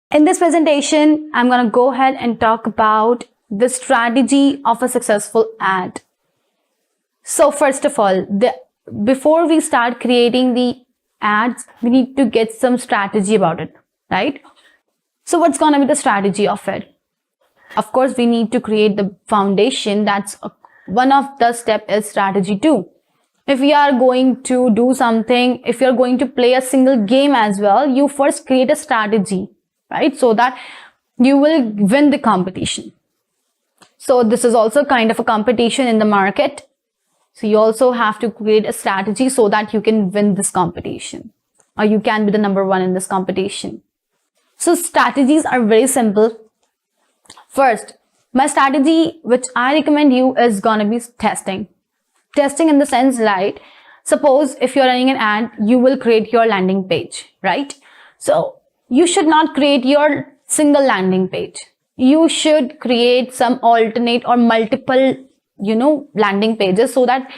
In this presentation, I'm going to go ahead and talk about the strategy of a successful ad. So first of all, before we start creating the ads, we need to get some strategy about it, right? So what's going to be the strategy of it? Of course, we need to create the foundation. That's one of the steps is strategy too. If we are going to do something, if you're going to play a single game as well, you first create a strategy, right? So that you will win the competition. So this is also kind of a competition in the market. So you also have to create a strategy so that you can win this competition, or you can be the number one in this competition. So strategies are very simple. First, my strategy which I recommend you is gonna be testing. Testing in the sense like, suppose if you're running an ad, you will create your landing page, right? So you should not create your single landing page. You should create some alternate or multiple, landing pages so that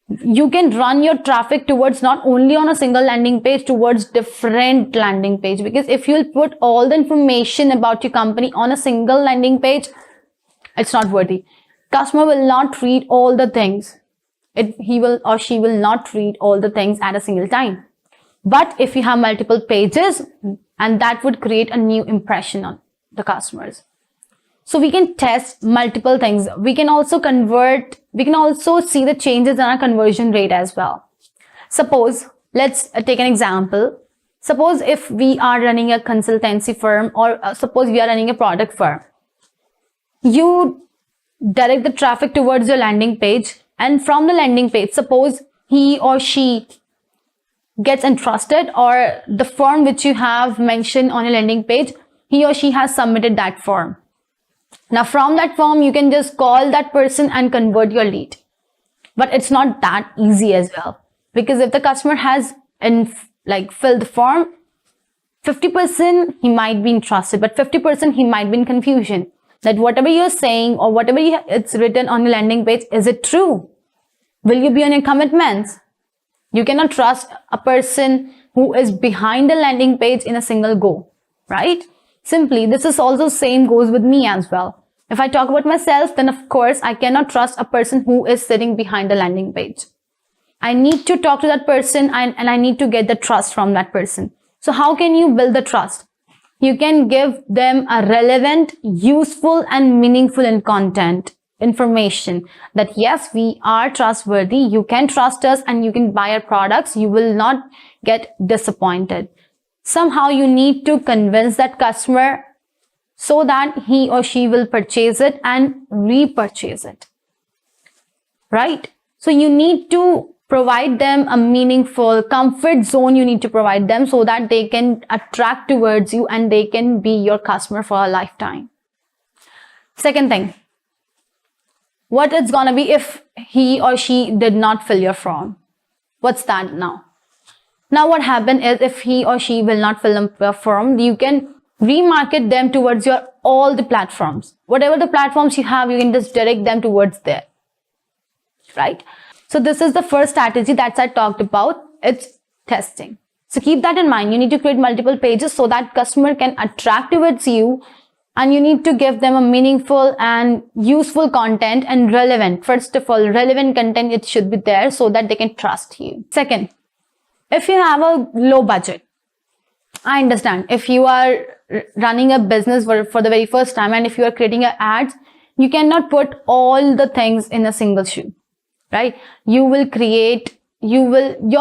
you can run your traffic towards not only on a single landing page, towards different landing page. Because if you'll put all the information about your company on a single landing page, it's not worthy. Customer will not read all the things. He will or she will not read all the things at a single time. But if you have multiple pages, and that would create a new impression on the customers. So we can test multiple things. We can also see the changes in our conversion rate as well. Suppose, let's take an example. Suppose if we are running a consultancy firm, or suppose we are running a product firm. You direct the traffic towards your landing page, and from the landing page, suppose he or she gets entrusted, or the form which you have mentioned on your landing page, he or she has submitted that form. Now from that form, you can just call that person and convert your lead. But it's not that easy as well. Because if the customer has filled the form, 50% he might be interested, but 50% he might be in confusion. That whatever you're saying or whatever it's written on your landing page, is it true? Will you be on your commitments? You cannot trust a person who is behind the landing page in a single go, right? Simply, this is also same goes with me as well. If I talk about myself, then of course, I cannot trust a person who is sitting behind the landing page. I need to talk to that person and I need to get the trust from that person. So how can you build the trust? You can give them a relevant, useful and meaningful in content information that yes, we are trustworthy. You can trust us and you can buy our products. You will not get disappointed. Somehow you need to convince that customer so that he or she will purchase it and repurchase it, right? So you need to provide them a meaningful comfort zone. You need to provide them so that they can attract towards you and they can be your customer for a lifetime. Second thing, what it's gonna be if he or she did not fill your form? What's that now? Now what happened is if he or she will not fill the form, you can remarket them towards all the platforms. Whatever the platforms you have, you can just direct them towards there, right? So this is the first strategy that I talked about. It's testing. So keep that in mind. You need to create multiple pages so that customer can attract towards you, and you need to give them a meaningful and useful content and relevant. First of all, relevant content, it should be there so that they can trust you. Second, if you have a low budget, I understand. If you are running a business for the very first time and if you are creating an ads, you cannot put all the things in a single shoe, right? Your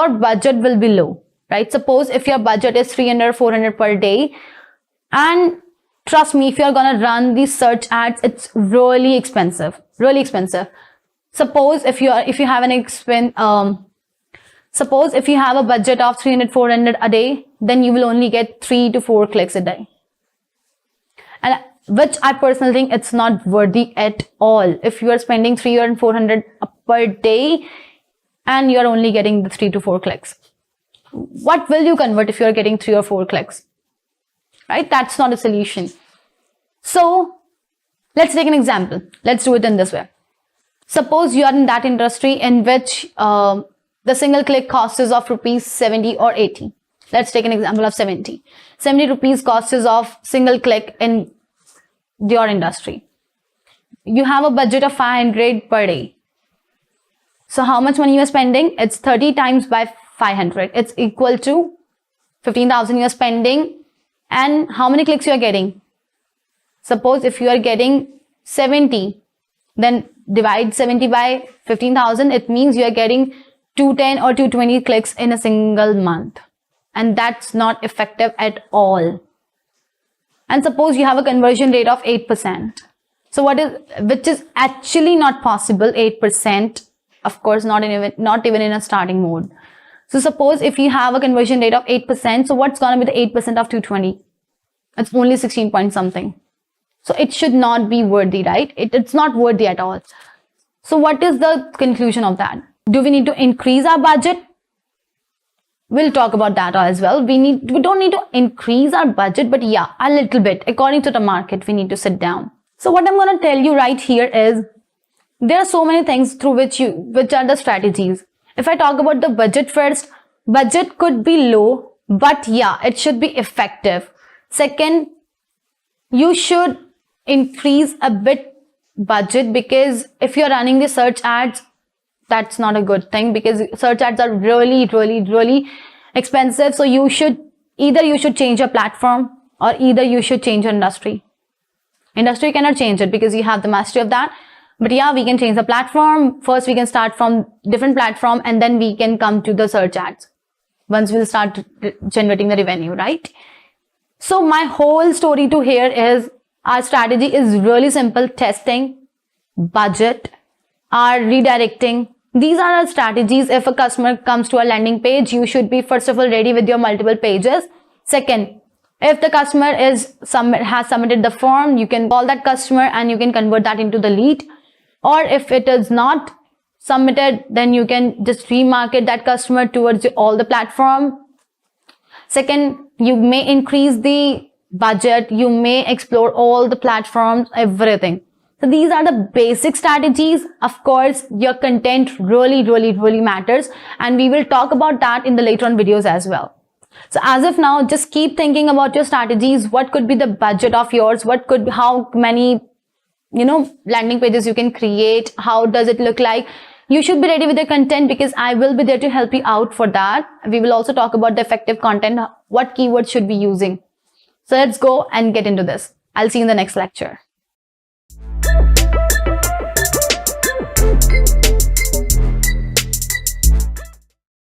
budget will be low, right? Suppose if your budget is 300, 400 per day, and trust me, if you're gonna run these search ads, it's really expensive, really expensive. Suppose if you have suppose if you have a budget of 300, 400 a day, then you will only get 3 to 4 clicks a day. And which I personally think it's not worthy at all. If you are spending 300 or 400 per day and you're only getting the 3 to 4 clicks, what will you convert if you're getting 3 or 4 clicks? Right? That's not a solution. So let's take an example. Let's do it in this way. Suppose you are in that industry in which the single click cost is of rupees 70 or 80. Let's take an example of 70. 70 rupees cost is of single click in your industry. You have a budget of 500 per day. So how much money you are spending? It's 30 times by 500. It's equal to 15,000 you are spending. And how many clicks you are getting? Suppose if you are getting 70, then divide 70 by 15,000. It means you are getting 210 or 220 clicks in a single month. And that's not effective at all. And suppose you have a conversion rate of 8%. So which is actually not possible, 8%. Of course, not even in a starting mode. So suppose if you have a conversion rate of 8%, so what's going to be the 8% of 220? It's only 16 point something. So it should not be worthy, right? It's not worthy at all. So what is the conclusion of that? Do we need to increase our budget? We'll talk about that as well. We don't need to increase our budget, but yeah, a little bit. According to the market, we need to sit down. So what I'm going to tell you right here is, there are so many things through which are the strategies. If I talk about the budget first, budget could be low, but yeah, it should be effective. Second, you should increase a bit budget, because if you're running the search ads, that's not a good thing, because search ads are really, really, really expensive. So you should change your platform, or either you should change your industry. Industry cannot change it because you have the mastery of that. But yeah, we can change the platform. First, we can start from different platform, and then we can come to the search ads once we'll start generating the revenue, right? So my whole story to here is, our strategy is really simple: testing, budget, our redirecting. These are our strategies. If a customer comes to a landing page, you should be first of all ready with your multiple pages. Second, if the customer has submitted the form, you can call that customer and you can convert that into the lead. Or if it is not submitted, then you can just remarket that customer towards all the platform. Second, you may increase the budget. You may explore all the platforms, everything. So these are the basic strategies. Of course, your content really, really, really matters. And we will talk about that in the later on videos as well. So as of now, just keep thinking about your strategies. What could be the budget of yours? How many landing pages you can create? How does it look like? You should be ready with the content, because I will be there to help you out for that. We will also talk about the effective content, what keywords should be using. So let's go and get into this. I'll see you in the next lecture.